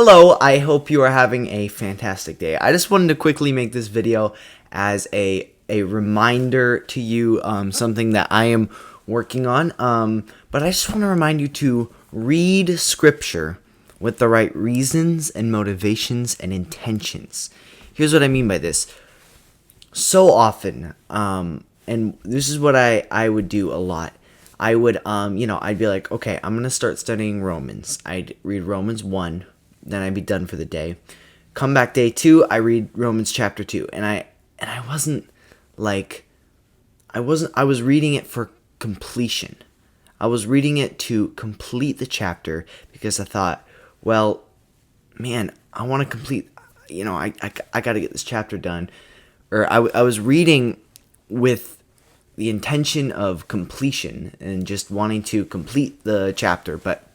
Hello, I hope you are having a fantastic day. I just wanted to quickly make this video as a reminder to you, something that I am working on. But I just want to remind you to read scripture with the right reasons and motivations and intentions. Here's what I mean by this. So often, and this is what I would do a lot. I would, I'd be like, okay, I'm going to start studying Romans. I'd read Romans 1, then I'd be done for the day. Come back day 2, I read Romans chapter 2. And I wasn't like, I was reading it for completion. I was reading it to complete the chapter because I thought, well, man, I want to complete, I got to get this chapter done. Or I was reading with the intention of completion and just wanting to complete the chapter. But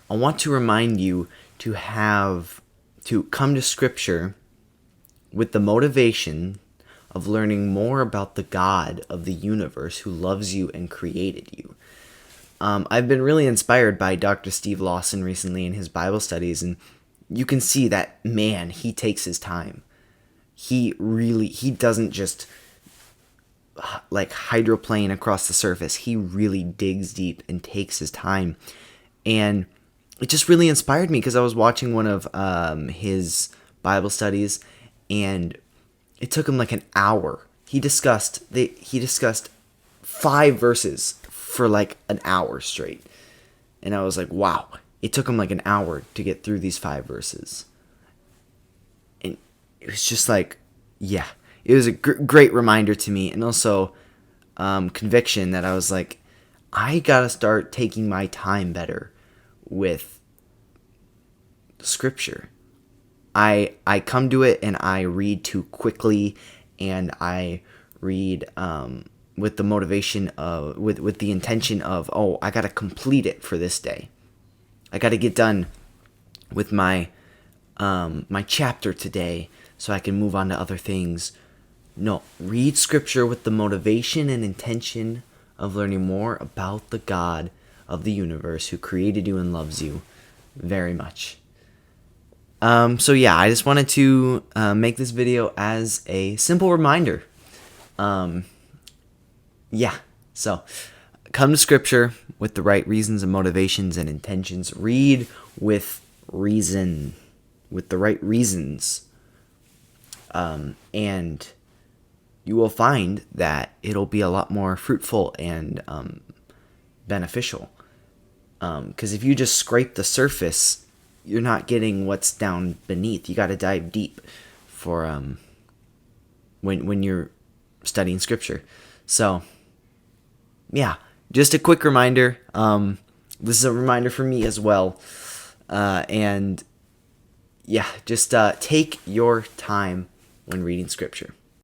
I want to remind you to come to Scripture with the motivation of learning more about the God of the universe who loves you and created you. I've been really inspired by Dr. Steve Lawson recently in his Bible studies, and you can see that, man, he takes his time. He doesn't just like hydroplane across the surface. He really digs deep and takes his time. And it just really inspired me because I was watching one of his Bible studies, and it took him like an hour. He discussed 5 verses for like an hour straight. And I was like, wow, it took him like an hour to get through these 5 verses. And it was just like, yeah, it was a great reminder to me, and also conviction that I was like, I gotta start taking my time better with Scripture. I come to it and I read too quickly, and I read with the motivation of with the intention of, oh, I gotta complete it for this day. I gotta get done with my my chapter today so I can move on to other things. No, read Scripture with the motivation and intention of learning more about the God of the universe who created you and loves you very much. So yeah, I just wanted to make this video as a simple reminder. So come to Scripture with the right reasons and motivations and intentions. Read with reason, with the right reasons. And you will find that it'll be a lot more fruitful and beneficial. Because if you just scrape the surface, you're not getting what's down beneath. You got to dive deep for when you're studying Scripture. So, yeah, just a quick reminder. This is a reminder for me as well. And yeah, just take your time when reading Scripture.